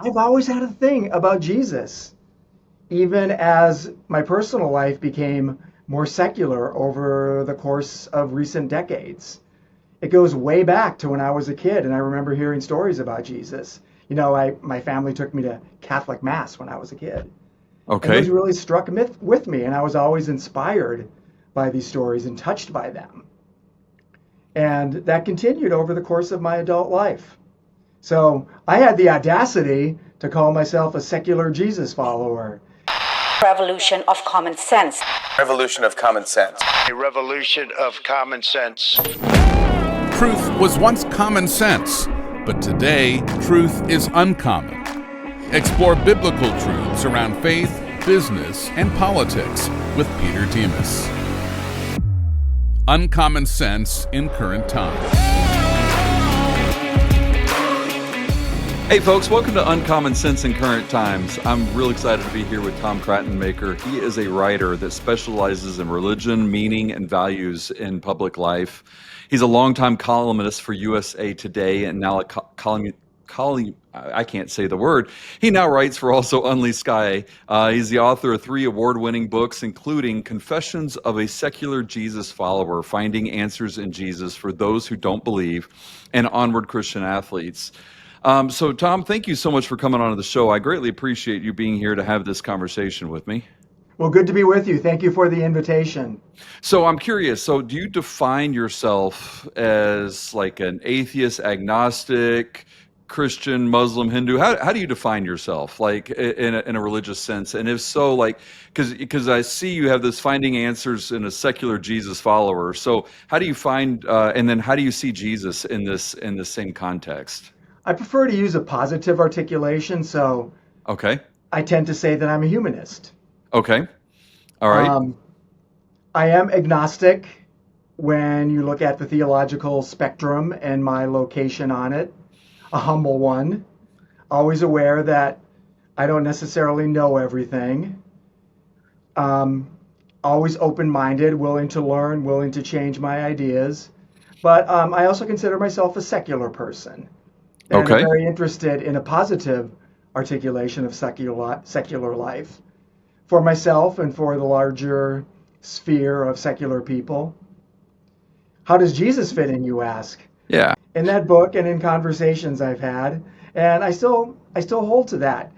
I've always had a thing about Jesus, even as my personal life became more secular over the course of recent decades. It goes way back to when I was a kid, and I remember hearing stories about Jesus. My family took me to Catholic Mass when I was a kid, and those Okay. really struck with me, and I was always inspired by these stories and touched by them. And that continued over the course of my adult life. So I had the audacity to call myself a secular Jesus follower. Revolution of common sense. Revolution of common sense. A revolution of common sense. Truth was once common sense, but today, truth is uncommon. Explore biblical truths around faith, business, and politics with Peter Demas. Uncommon Sense in Current Times. Hey folks, welcome to Uncommon Sense in Current Times. I'm real excited to be here with Tom Krattenmaker. He is a writer that specializes in religion, meaning, and values in public life. He's a longtime columnist for USA Today and now I can't say the word. He now writes for also Unleashed Sky. He's the author of 3 award-winning books, including Confessions of a Secular Jesus Follower, Finding Answers in Jesus for Those Who Don't Believe, and Onward Christian Athletes. So, Tom, thank you so much for coming on to the show. I greatly appreciate you being here to have this conversation with me. Well, good to be with you. Thank you for the invitation. So I'm curious, so do you define yourself as like an atheist, agnostic, Christian, Muslim, Hindu? How do you define yourself, like in a religious sense? And if so, like, because I see you have this finding answers in a secular Jesus follower. So how do you find, and then how do you see Jesus in this same context? I prefer to use a positive articulation, so Okay. I tend to say that I'm a humanist. Okay. All right. I am agnostic when you look at the theological spectrum and my location on it, a humble one, always aware that I don't necessarily know everything, always open-minded, willing to learn, willing to change my ideas, but I also consider myself a secular person. And I'm Okay. very interested in a positive articulation of secular life for myself and for the larger sphere of secular people. How does Jesus fit in, you ask? Yeah. In that book and in conversations I've had, and I still hold to that.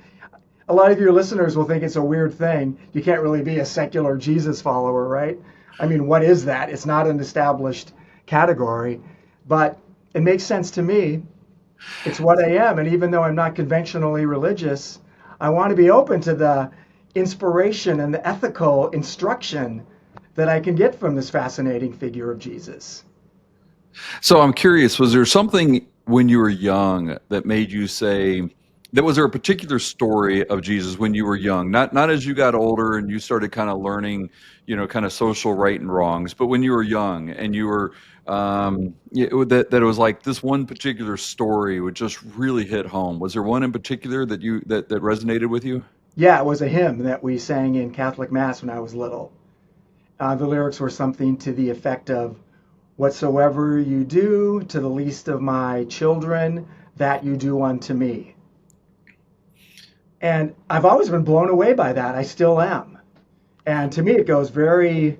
A lot of your listeners will think it's a weird thing. You can't really be a secular Jesus follower, right? I mean, what is that? It's not an established category, but it makes sense to me. It's what I am, and even though I'm not conventionally religious, I want to be open to the inspiration and the ethical instruction that I can get from this fascinating figure of Jesus. So I'm curious, was there something when you were young that made you say, was there a particular story of Jesus when you were young? Not as you got older and you started kind of learning, kind of social right and wrongs, but when you were young and you were, that it was like this one particular story would just really hit home. Was there one in particular that that resonated with you? Yeah, it was a hymn that we sang in Catholic Mass when I was little. The lyrics were something to the effect of, "Whatsoever you do to the least of my children, that you do unto me." And I've always been blown away by that. I still am. And to me, it goes very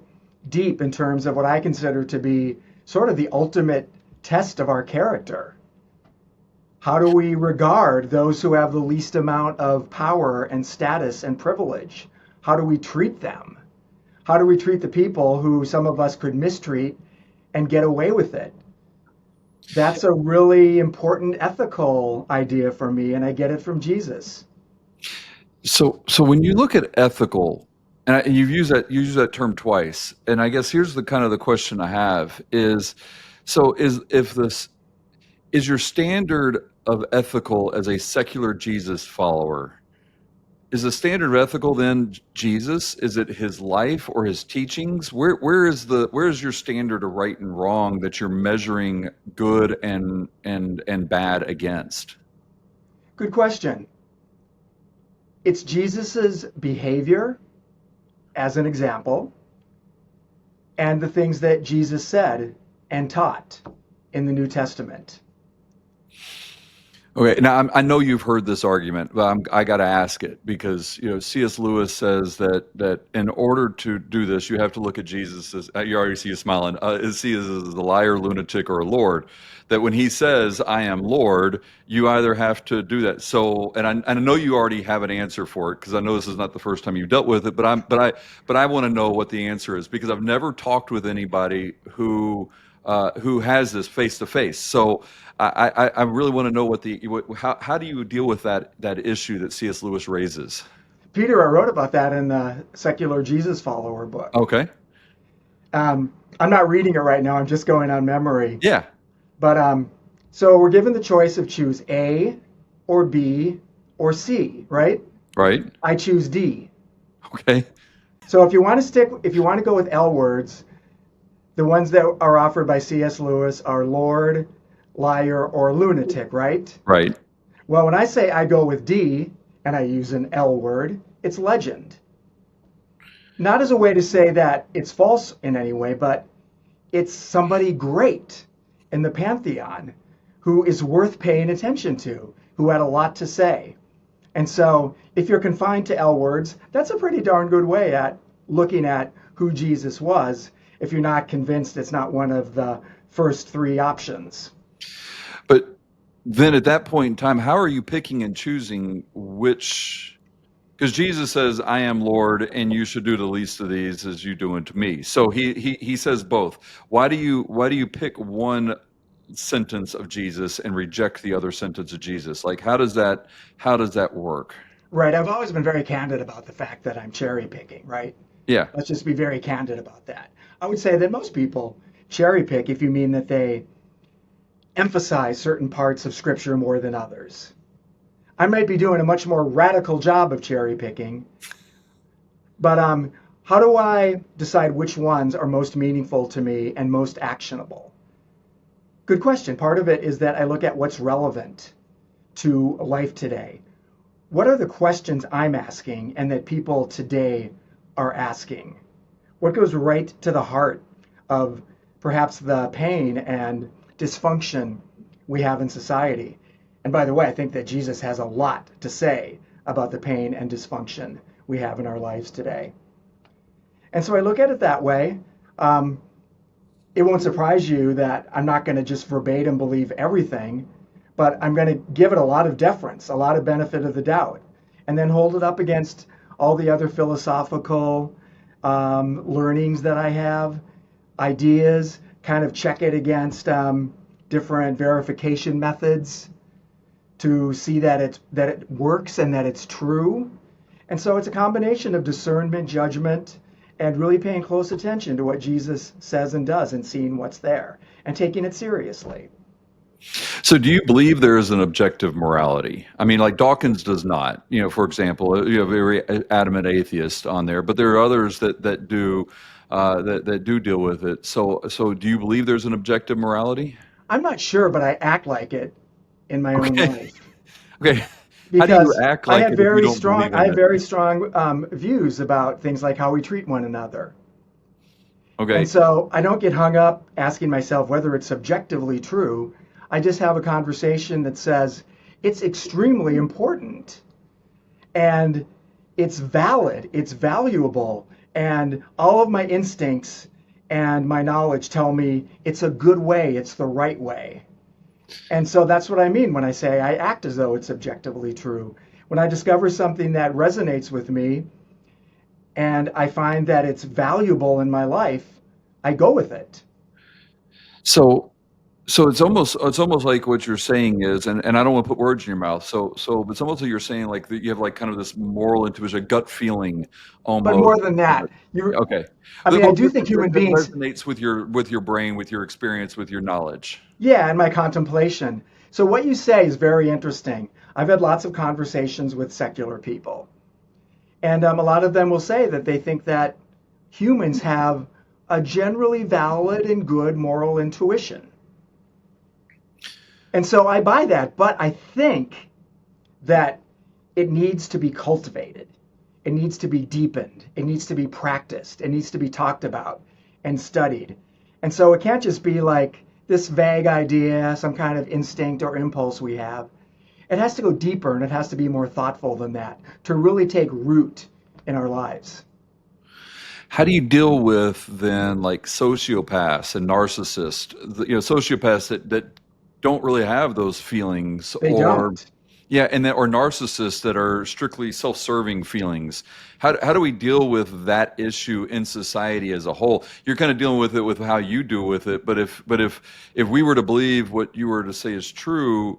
deep in terms of what I consider to be sort of the ultimate test of our character. How do we regard those who have the least amount of power and status and privilege? How do we treat them? How do we treat the people who some of us could mistreat and get away with it? That's a really important ethical idea for me, and I get it from Jesus. So when you look at ethical, and you've used that term twice, and I guess here's the kind of the question I have is, is your standard of ethical as a secular Jesus follower, is the standard of ethical then Jesus? Is it his life or his teachings? Where is your standard of right and wrong that you're measuring good and bad against? Good question. It's Jesus's behavior, as an example, and the things that Jesus said and taught in the New Testament. Okay, now I know you've heard this argument, but I got to ask it because C.S. Lewis says that in order to do this, you have to look at Jesus as you already see you smiling, see as a liar, lunatic, or a Lord. That when he says "I am Lord," you either have to do that. So, and I know you already have an answer for it because I know this is not the first time you've dealt with it, but I want to know what the answer is because I've never talked with anybody who has this face to face. So. I really want to know how do you deal with that issue that C.S. Lewis raises? Peter, I wrote about that in the Secular Jesus Follower book. Okay. I'm not reading it right now. I'm just going on memory. Yeah. But so we're given the choice of choose A or B or C, right? Right. I choose D. Okay. So if you want to go with L words, the ones that are offered by C.S. Lewis are Lord, liar, or lunatic, right? Right. Well, when I say I go with D and I use an L word, it's legend. Not as a way to say that it's false in any way, but it's somebody great in the pantheon who is worth paying attention to, who had a lot to say. And so if you're confined to L words, that's a pretty darn good way at looking at who Jesus was if you're not convinced it's not one of the first three options. But then at that point in time, how are you picking and choosing which? Because Jesus says, "I am Lord, and you should do the least of these as you do unto me." So he says both. Why do you pick one sentence of Jesus and reject the other sentence of Jesus? Like how does that work? Right. I've always been very candid about the fact that I'm cherry picking, right? Yeah. Let's just be very candid about that. I would say that most people cherry pick if you mean that they emphasize certain parts of Scripture more than others. I might be doing a much more radical job of cherry picking, but how do I decide which ones are most meaningful to me and most actionable? Good question. Part of it is that I look at what's relevant to life today. What are the questions I'm asking and that people today are asking? What goes right to the heart of perhaps the pain and dysfunction we have in society? And by the way, I think that Jesus has a lot to say about the pain and dysfunction we have in our lives today. And so I look at it that way. It won't surprise you that I'm not going to just verbatim believe everything, but I'm going to give it a lot of deference, a lot of benefit of the doubt, and then hold it up against all the other philosophical learnings that I have, ideas, kind of check it against different verification methods to see that it works and that it's true. And so it's a combination of discernment, judgment, and really paying close attention to what Jesus says and does and seeing what's there and taking it seriously. So do you believe there is an objective morality? I mean, like Dawkins does not. For example, you have a very adamant atheist on there, but there are others that do deal with it. So do you believe there's an objective morality? I'm not sure, but I act like it in my own life. Okay. Because how do you act like it if you don't believe in I have it? very strong views about things like how we treat one another. Okay. And so I don't get hung up asking myself whether it's subjectively true. I just have a conversation that says it's extremely important and it's valid, it's valuable, and all of my instincts and my knowledge tell me it's a good way, it's the right way. And so that's what I mean when I say I act as though it's objectively true. When I discover something that resonates with me and I find that it's valuable in my life, I go with it. So it's almost like what you're saying is, and I don't want to put words in your mouth. So it's almost like you're saying like that you have like kind of this moral intuition, a gut feeling almost. But more than that, Okay. I mean, I do think human that beings resonates with your brain, with your experience, with your knowledge. Yeah, and my contemplation. So what you say is very interesting. I've had lots of conversations with secular people. And a lot of them will say that they think that humans have a generally valid and good moral intuition. And so I buy that, but I think that it needs to be cultivated. It needs to be deepened. It needs to be practiced. It needs to be talked about and studied. And so it can't just be like this vague idea, some kind of instinct or impulse we have. It has to go deeper and it has to be more thoughtful than that to really take root in our lives. How do you deal with then like sociopaths and narcissists? Sociopaths that don't really have those feelings, They or don't. yeah, and or narcissists that are strictly self-serving feelings. How do we deal with that issue in society as a whole? You're kind of dealing with it with how you deal with it, but if we were to believe what you were to say is true,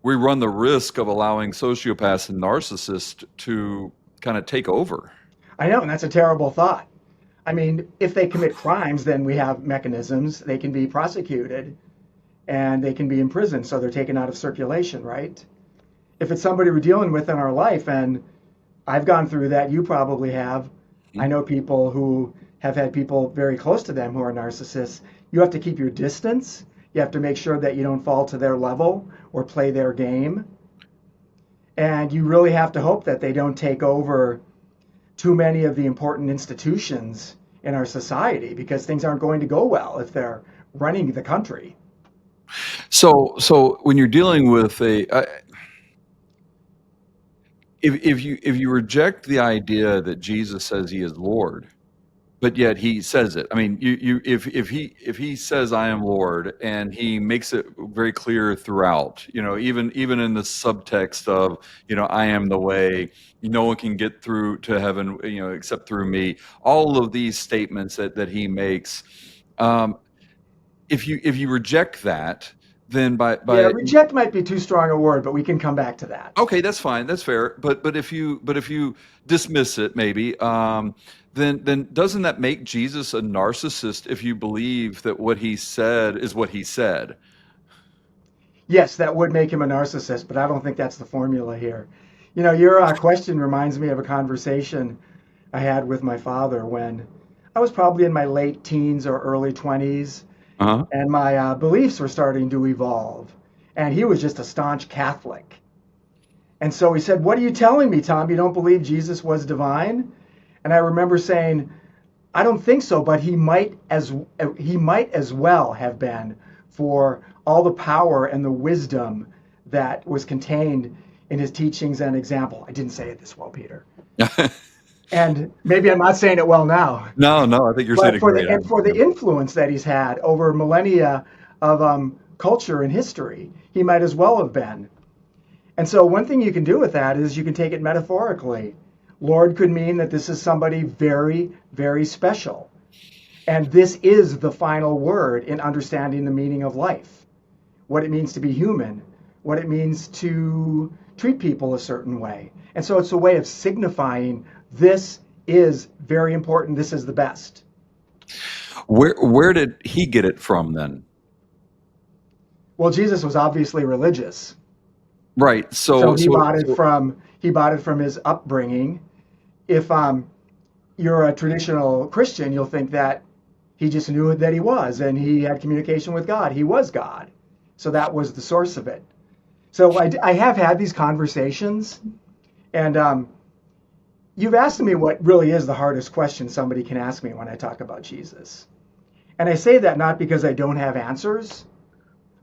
we run the risk of allowing sociopaths and narcissists to kind of take over. I know, and that's a terrible thought. I mean, if they commit crimes, then we have mechanisms. They can be prosecuted and they can be imprisoned, so they're taken out of circulation, right? If it's somebody we're dealing with in our life, and I've gone through that, you probably have. I know people who have had people very close to them who are narcissists. You have to keep your distance. You have to make sure that you don't fall to their level or play their game. And you really have to hope that they don't take over too many of the important institutions in our society, because things aren't going to go well if they're running the country. So when you're dealing with if you reject the idea that Jesus says he is Lord, but yet he says it. I mean, if he says I am Lord, and he makes it very clear throughout, even in the subtext of, I am the way, no one can get through to heaven, except through me. All of these statements that he makes, if you reject that, then Yeah, by reject might be too strong a word, but we can come back to that. okay, that's fine, that's fair. But if you dismiss it, maybe, then doesn't that make Jesus a narcissist if you believe that what he said is what he said? Yes, that would make him a narcissist, but I don't think that's the formula here. Your question reminds me of a conversation I had with my father when I was probably in my late teens or early 20s, Uh-huh. and my beliefs were starting to evolve. And he was just a staunch Catholic. And so he said, "What are you telling me, Tom? You don't believe Jesus was divine?" And I remember saying, "I don't think so, but he might as well have been, for all the power and the wisdom that was contained in his teachings and example." I didn't say it this well, Peter. And maybe I'm not saying it well now. No, I think you're saying But it for great. the influence that he's had over millennia of culture and history, he might as well have been. And so one thing you can do with that is you can take it metaphorically. Lord could mean that this is somebody very, very special. And this is the final word in understanding the meaning of life, what it means to be human, what it means to treat people a certain way. And so it's a way of signifying this is very important, this is the best. Where did he get it from then? Well, Jesus was obviously religious. Right. So he bought it from his upbringing. If you're a traditional Christian, you'll think that he just knew that he was, and he had communication with God. He was God. So that was the source of it. So I have had these conversations, and you've asked me what really is the hardest question somebody can ask me when I talk about Jesus. And I say that not because I don't have answers.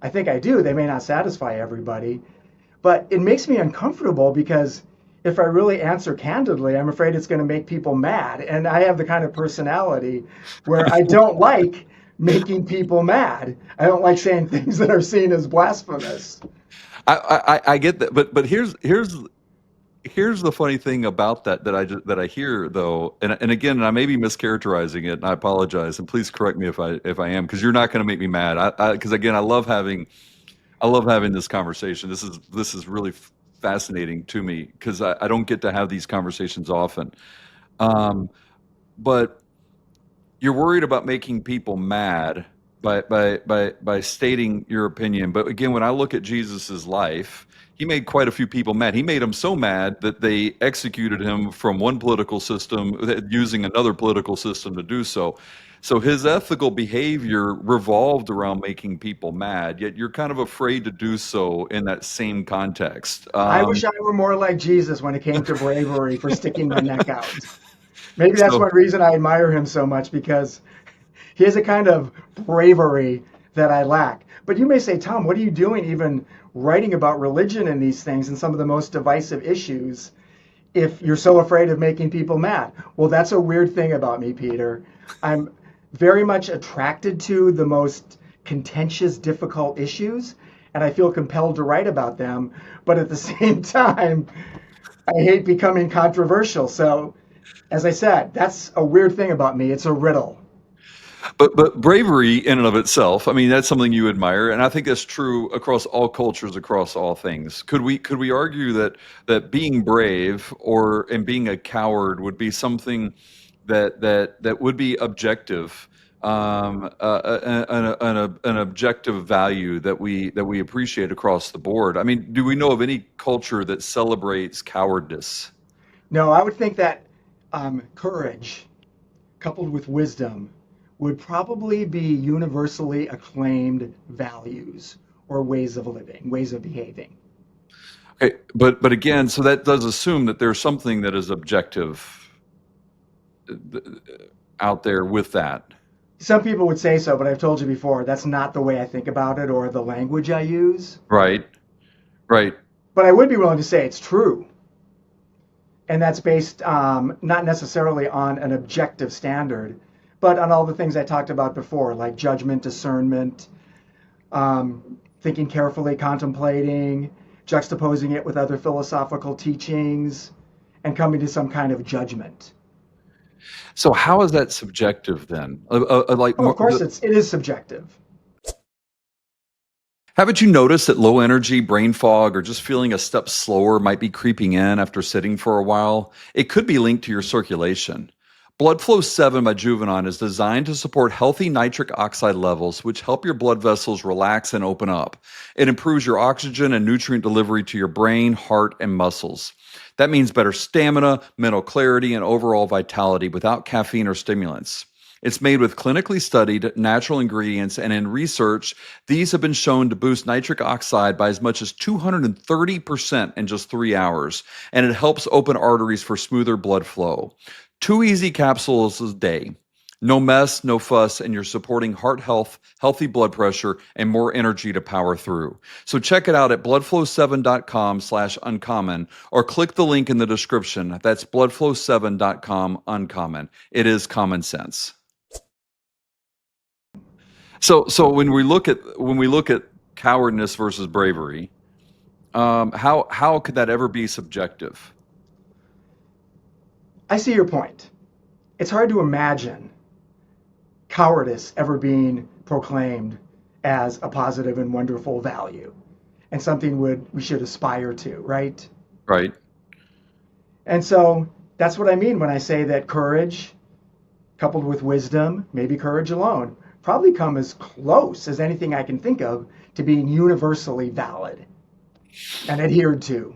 I think I do. They may not satisfy everybody. But it makes me uncomfortable because if I really answer candidly, I'm afraid it's going to make people mad. And I have the kind of personality where I don't like making people mad. I don't like saying things that are seen as blasphemous. I get that, but here's the funny thing about that I hear though, and again, I may be mischaracterizing it, and I apologize, and please correct me if I am, because you're not going to make me mad. Because again, I love having this conversation. This is really fascinating to me because I don't get to have these conversations often. But you're worried about making people mad by stating your opinion. But again, when I look at Jesus's life, he made quite a few people mad. He made them so mad that they executed him from one political system using another political system to do so. So his ethical behavior revolved around making people mad, yet you're kind of afraid to do so in that same context. I wish I were more like Jesus when it came to bravery for sticking my neck out. Maybe that's So one reason I admire him so much, because he has a kind of bravery that I lack. But you may say, Tom, what are you doing even writing about religion and these things and some of the most divisive issues if you're so afraid of making people mad? Well, that's a weird thing about me, Peter. I'm very much attracted to the most contentious, difficult issues, and I feel compelled to write about them. But at the same time, I hate becoming controversial. So, as I said, that's a weird thing about me. It's a riddle. But bravery in and of itself, I mean, that's something you admire, and I think that's true across all cultures, across all things. Could we argue that being brave and being a coward would be something that would be objective, an objective value that we appreciate across the board? I mean, do we know of any culture that celebrates cowardice? No, I would think that courage coupled with wisdom would probably be universally acclaimed values or ways of living, ways of behaving. Okay, but again, so that does assume that there's something that is objective out there with that. Some people would say so, but I've told you before, that's not the way I think about it or the language I use. Right, right. But I would be willing to say it's true. And that's based not necessarily on an objective standard, but on all the things I talked about before, like judgment, discernment, thinking carefully, contemplating, juxtaposing it with other philosophical teachings, and coming to some kind of judgment. So how is that subjective then? Of course, it is subjective. Haven't you noticed that low energy, brain fog, or just feeling a step slower might be creeping in after sitting for a while? It could be linked to your circulation. Blood Flow 7 by Juvenon is designed to support healthy nitric oxide levels, which help your blood vessels relax and open up. It improves your oxygen and nutrient delivery to your brain, heart, and muscles. That means better stamina, mental clarity, and overall vitality without caffeine or stimulants. It's made with clinically studied natural ingredients, and in research, these have been shown to boost nitric oxide by as much as 230% in just 3 hours, and it helps open arteries for smoother blood flow. 2 easy capsules a day. No mess, no fuss, and you're supporting heart health, healthy blood pressure, and more energy to power through. So check it out at bloodflow7.com/uncommon or click the link in the description. That's bloodflow7.com/uncommon. It is common sense. So when we look at cowardness versus bravery, how could that ever be subjective? I see your point. It's hard to imagine cowardice ever being proclaimed as a positive and wonderful value and something we should aspire to, right? Right. And so that's what I mean when I say that courage coupled with wisdom, maybe courage alone, probably come as close as anything I can think of to being universally valid and adhered to.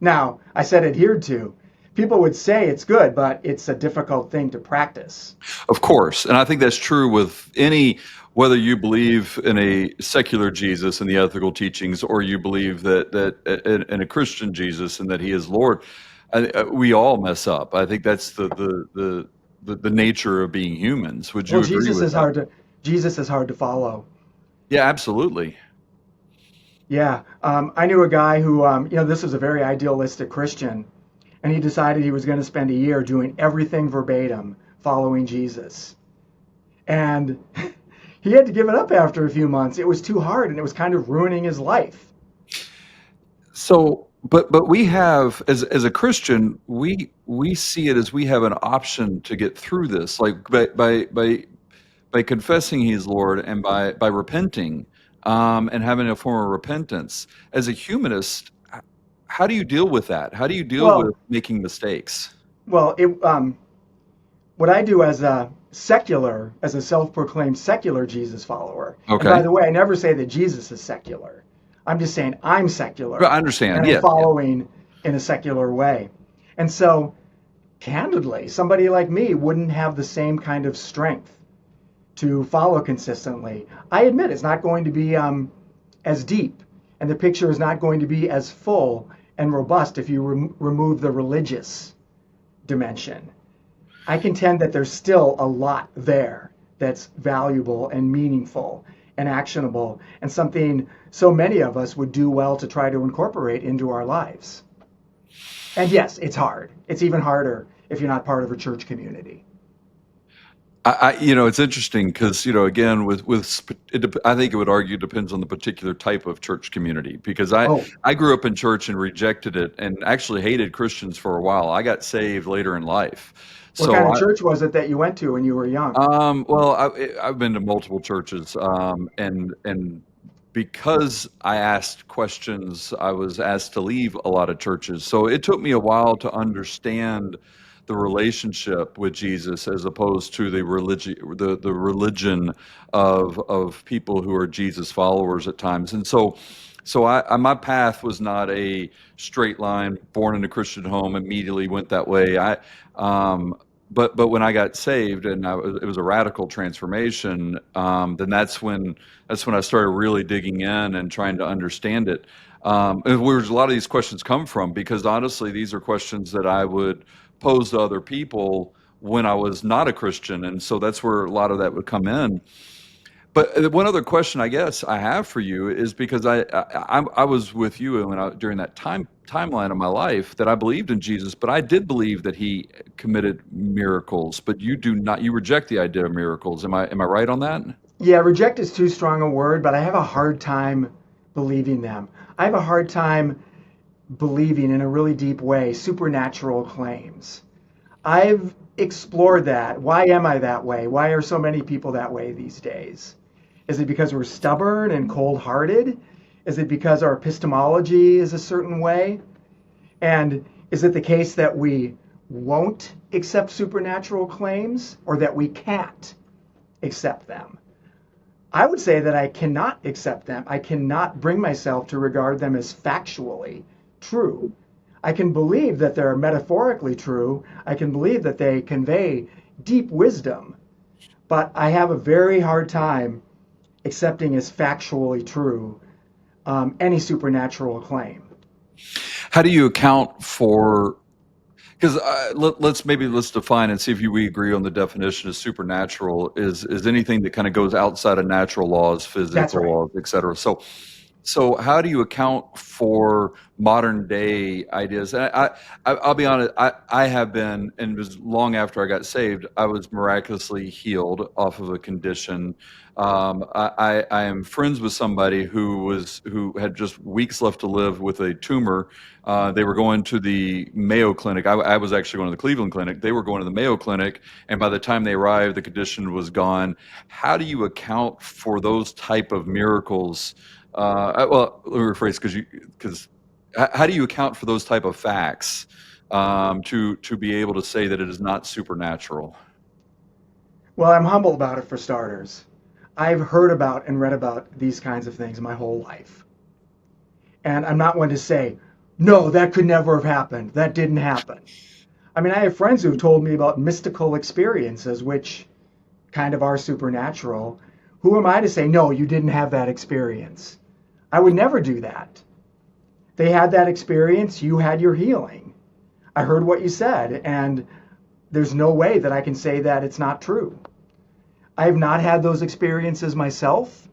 Now, I said adhered to. People would say it's good, but it's a difficult thing to practice. Of course. And I think that's true with whether you believe in a secular Jesus and the ethical teachings, or you believe that in a Christian Jesus and that he is Lord. We all mess up. I think that's the nature of being humans. Would you agree with that? Jesus is hard to follow. Yeah, absolutely. Yeah. I knew a guy who, this was a very idealistic Christian, and he decided he was going to spend a year doing everything verbatim, following Jesus. And he had to give it up after a few months. It was too hard, and it was kind of ruining his life. So, but we have, as a Christian, we see it as we have an option to get through this, like by confessing He's Lord and by repenting, and having a form of repentance. As a humanist, how do you deal with that? How do you deal with making mistakes? Well, what I do as a self-proclaimed secular Jesus follower. Okay. And by the way, I never say that Jesus is secular. I'm just saying I'm secular. I understand. And I'm following in a secular way. And so, candidly, somebody like me wouldn't have the same kind of strength to follow consistently. I admit it's not going to be as deep, and the picture is not going to be as full and robust if you remove the religious dimension. I contend that there's still a lot there that's valuable and meaningful and actionable, and something so many of us would do well to try to incorporate into our lives. And yes, it's hard. It's even harder if you're not part of a church community. It's interesting because, again, I think it would argue depends on the particular type of church community. Because Oh, I grew up in church and rejected it, and actually hated Christians for a while. I got saved later in life, what kind so of church was it that you went to when you were young? well, I've been to multiple churches, and because I asked questions, I was asked to leave a lot of churches. So it took me a while to understand the relationship with Jesus as opposed to the religion of people who are Jesus followers at times. And so my path was not a straight line. Born in a Christian home, immediately went that way. But when I got saved and it was a radical transformation, then that's when I started really digging in and trying to understand it. And where a lot of these questions come from, because honestly, these are questions that I would pose to other people when I was not a Christian, and so that's where a lot of that would come in. But one other question I guess I have for you is because I was with you during that timeline of my life that I believed in Jesus, but I did believe that he committed miracles. But you do not. You reject the idea of miracles. Am I right on that? Yeah, reject is too strong a word, but I have a hard time believing them. I have a hard time believing in a really deep way supernatural claims. I've explored that. Why am I that way? Why are so many people that way these days? Is it because we're stubborn and cold hearted? Is it because our epistemology is a certain way? And is it the case that we won't accept supernatural claims or that we can't accept them? I would say that I cannot accept them. I cannot bring myself to regard them as factually true. I can believe that they're metaphorically true. I can believe that they convey deep wisdom, but I have a very hard time accepting as factually true any supernatural claim. How do you account for? Because let's define and see if we agree on the definition of supernatural is anything that kind of goes outside of natural laws, That's physical right. laws, etc. So how do you account for modern day ideas? And I'll be honest, I have been, and it was long after I got saved, I was miraculously healed off of a condition. I am friends with somebody who had just weeks left to live with a tumor. They were going to the Mayo Clinic. I was actually going to the Cleveland Clinic. They were going to the Mayo Clinic, and by the time they arrived, the condition was gone. How do you account for those type of miracles? Well, let me rephrase, because how do you account for those type of facts to be able to say that it is not supernatural? Well, I'm humble about it for starters. I've heard about and read about these kinds of things my whole life. And I'm not one to say, no, that could never have happened. That didn't happen. I mean, I have friends who've told me about mystical experiences, which kind of are supernatural. Who am I to say, no, you didn't have that experience? I would never do that. They had that experience, you had your healing. I heard what you said, and there's no way that I can say that it's not true. I have not had those experiences myself,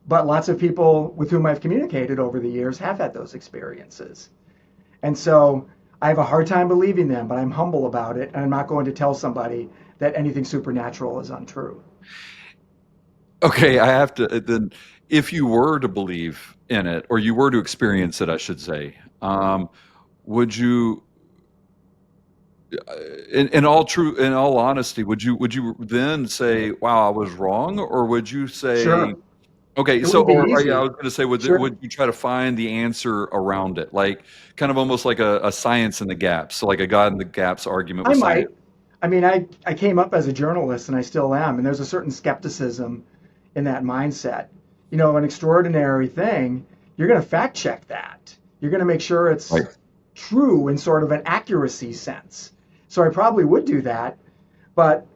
but lots of people with whom I've communicated over the years have had those experiences. And so I have a hard time believing them, but I'm humble about it, and I'm not going to tell somebody that anything supernatural is untrue. Okay, I have to then, if you were to believe in it, or you were to experience it, I should say, would you, in all honesty, would you then say, "Wow, I was wrong," or would you say, Sure, okay, it so, would be or yeah, I easy. was going to say, Sure, would you try to find the answer around it, like kind of almost like a science in the gaps, so like a God in the gaps argument I with science? might. I mean, I came up as a journalist and I still am, and there's a certain skepticism in that mindset. You know, an extraordinary thing, you're going to fact check that. You're going to make sure Right. it's true in sort of an accuracy sense. So I probably would do that. But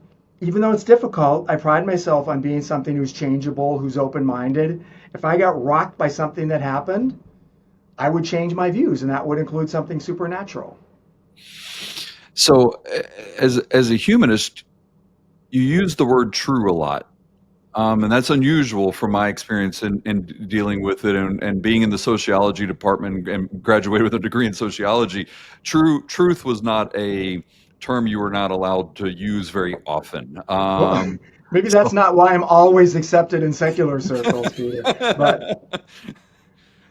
even though it's difficult, I pride myself on being something who's changeable, who's open minded. If I got rocked by something that happened, I would change my views, and that would include something supernatural. So, as a humanist, you use the word true a lot. And that's unusual from my experience in dealing with it and being in the sociology department and graduated with a degree in sociology. Truth was not a term you were not allowed to use very often. Well, maybe that's not why I'm always accepted in secular circles, Peter. But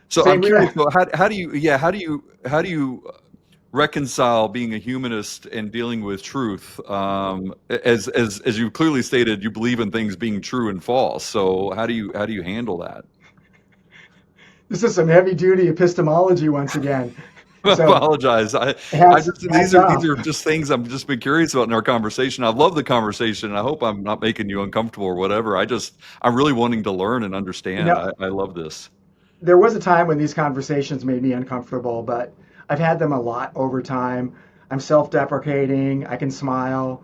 So I'm same. curious, though, how do you reconcile being a humanist and dealing with truth? As you clearly stated, you believe in things being true and false. So how do you handle that? This is some heavy duty epistemology once again. I So apologize. I hats just hats these off. are just things I've just been curious about in our conversation. I love the conversation. I hope I'm not making you uncomfortable or whatever. I'm really wanting to learn and You understand. know, I love this. there was a time when these conversations made me uncomfortable, but I've had them a lot over time. I'm self-deprecating. I can smile.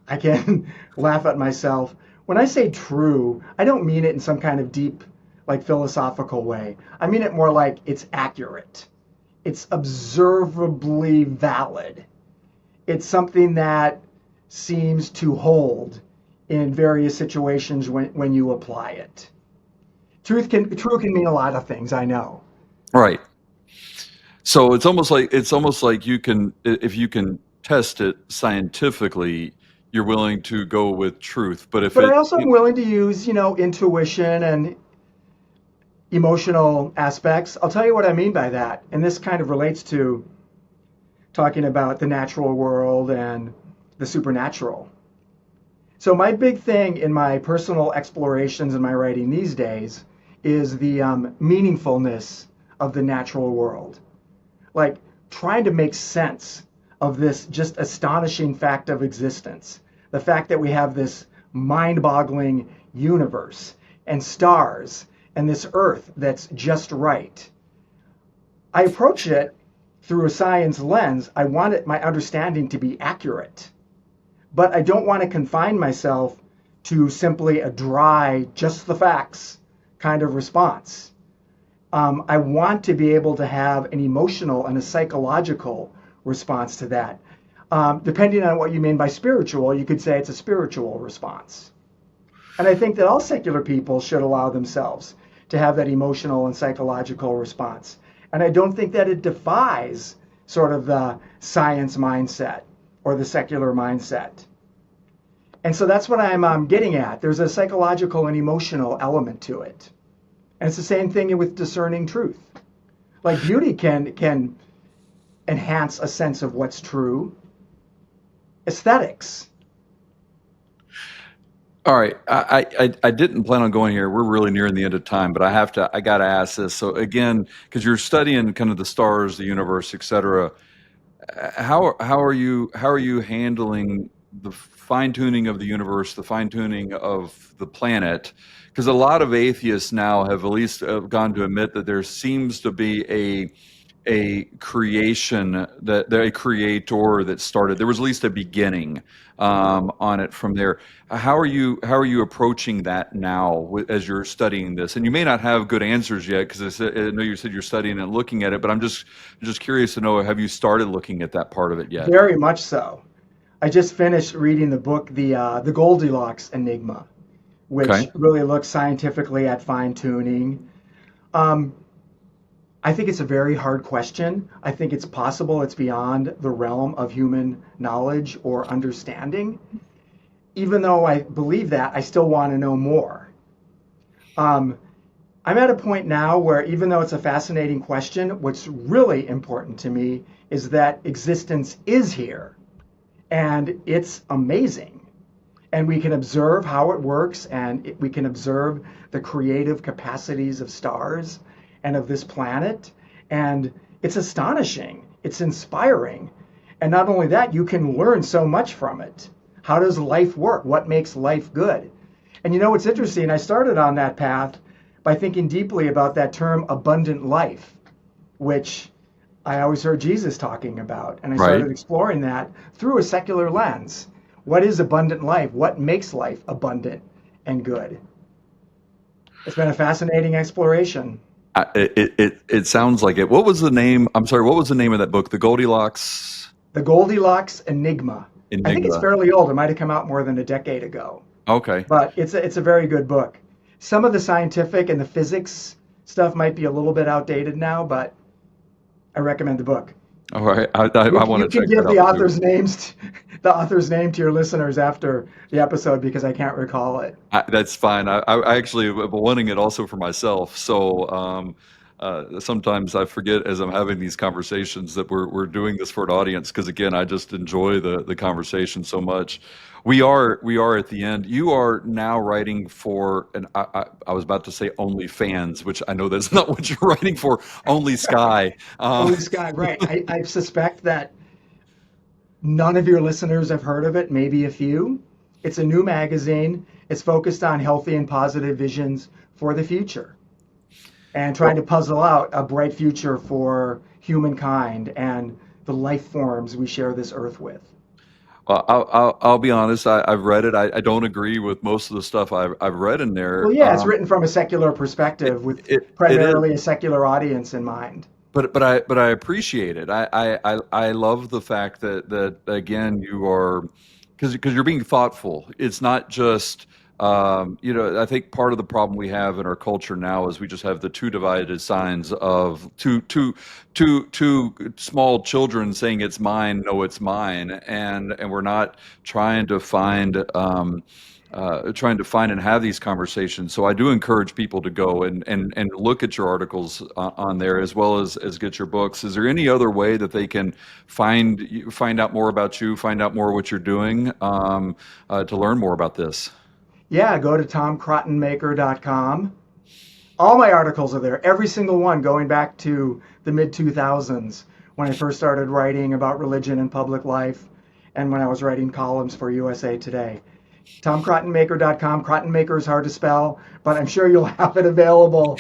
I can laugh at myself. When I say true, I don't mean it in some kind of deep, like philosophical way. I mean it more like it's accurate. It's observably valid. It's something that seems to hold in various situations when you apply it. True can mean a lot of things, I know. Right. So it's almost like you can, if you can test it scientifically, you're willing to go with truth. But if But I it, also am willing to use, intuition and emotional aspects. I'll tell you what I mean by that. And this kind of relates to talking about the natural world and the supernatural. So my big thing in my personal explorations and my writing these days is the meaningfulness of the natural world. Like trying to make sense of this just astonishing fact of existence. The fact that we have this mind-boggling universe and stars and this earth that's just right. I approach it through a science lens. I want my understanding to be accurate, but I don't want to confine myself to simply a dry, just the facts kind of response. I want to be able to have an emotional and a psychological response to that. Depending on what you mean by spiritual, you could say it's a spiritual response. And I think that all secular people should allow themselves to have that emotional and psychological response. And I don't think that it defies sort of the science mindset or the secular mindset. And so that's what I'm getting at. There's a psychological and emotional element to it. And it's the same thing with discerning truth. Like beauty can enhance a sense of what's true. Aesthetics. all right, I didn't plan on going here. We're really nearing the end of time, but I got to ask this. So again, because you're studying kind of the stars, the universe, et cetera, how are you handling the fine tuning of the universe, the fine tuning of the planet? Because a lot of atheists now have at least gone to admit that there seems to be a creation, that a creator that started. There was at least a beginning on it from there. How are you approaching that now as you're studying this? And you may not have good answers yet because I know you said you're studying and looking at it, but I'm just curious to know, have you started looking at that part of it yet? Very much so. I just finished reading the book, the Goldilocks Enigma, which Okay. really looks scientifically at fine tuning. I think it's a very hard question. I think it's possible it's beyond the realm of human knowledge or understanding. Even though I believe that, I still want to know more. Um, I'm at a point now where, even though it's a fascinating question, what's really important to me is that existence is here and it's amazing. And we can observe how it works, and we can observe the creative capacities of stars and of this planet. And it's astonishing, it's inspiring. And not only that, you can learn so much from it. How does life work? What makes life good? And you know what's interesting? I started on that path by thinking deeply about that term abundant life, which I always heard Jesus talking about. And I Right. started exploring that through a secular lens. What is abundant life? What makes life abundant and good? It's been a fascinating exploration. It sounds like it. What was the name? I'm sorry. What was the name of that book? The Goldilocks The Goldilocks Enigma. I think it's Enigma. fairly old. It might have come out more than a decade ago. Okay. but it's a very good book. Some of the scientific and the physics stuff might be a little bit outdated now, but I recommend the book. All right. I want You to can check that give out the too. author's names, the author's name to your listeners after the episode because I can't recall it. That's fine. I actually am wanting it also for myself. So sometimes I forget as I'm having these conversations that we're doing this for an audience because again, I just enjoy the conversation so much. We are at the end. You are now writing for, and I was about to say only fans, which I know that's not what you're writing for. Only Sky. Only Sky, right? I suspect that none of your listeners have heard of it, maybe a few. It's a new magazine. It's focused on healthy and positive visions for the future and trying to puzzle out a bright future for humankind and the life forms we share this earth with. I'll be honest. I've read it. I don't agree with most of the stuff I've read in Well, there. yeah, it's written from a secular It, perspective with it is. primarily a secular audience in mind. But I appreciate it. I love the fact that again you are because you're being thoughtful. It's not just I think part of the problem we have in our culture now is we just have the two divided signs of two small children saying it's mine, no, it's mine, and we're not trying to find and have these conversations. So I do encourage people to go and look at your articles on there as well as get your books. Is there any other way that they can find out more about you, find out more what you're doing, to learn more about this? Yeah, go to tomkrattenmaker.com. All my articles are there, every single one going back to the mid 2000s when I first started writing about religion and public life and when I was writing columns for USA Today. TomKrattenmaker.com. Krattenmaker is hard to spell, but I'm sure you'll have it available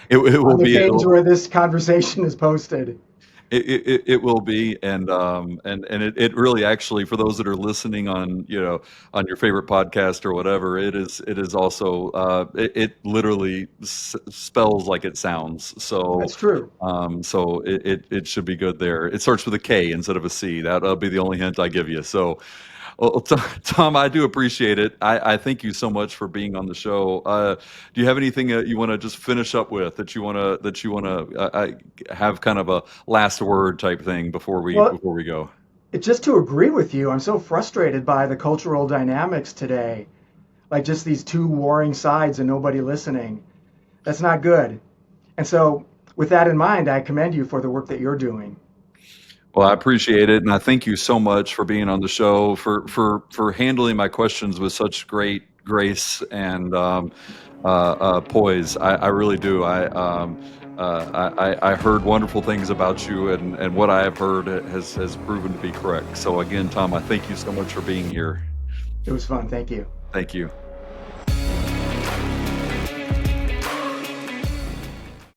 It on will the be. page where this conversation is posted. It will be, and it really actually for those that are listening on on your favorite podcast or whatever, it is also it literally spells like it sounds. So That's true. it should be good there. It starts with a K instead of a C. That'll be the only hint I give you. So well, Tom, I do appreciate it. I thank you so much for being on the show. Do you have anything that you want to just finish up with that you want to have kind of a last word type thing before we Well, before we go? just to agree with you, I'm so frustrated by the cultural dynamics today. Like just these two warring sides and nobody listening. That's not good. And so, with that in mind, I commend you for the work that you're doing. Well, I appreciate it, and I thank you so much for being on the show, for handling my questions with such great grace and poise. I really do. I heard wonderful things about you, and what I have heard has proven to be correct. So again, Tom, I thank you so much for being here. It was fun. Thank you. Thank you.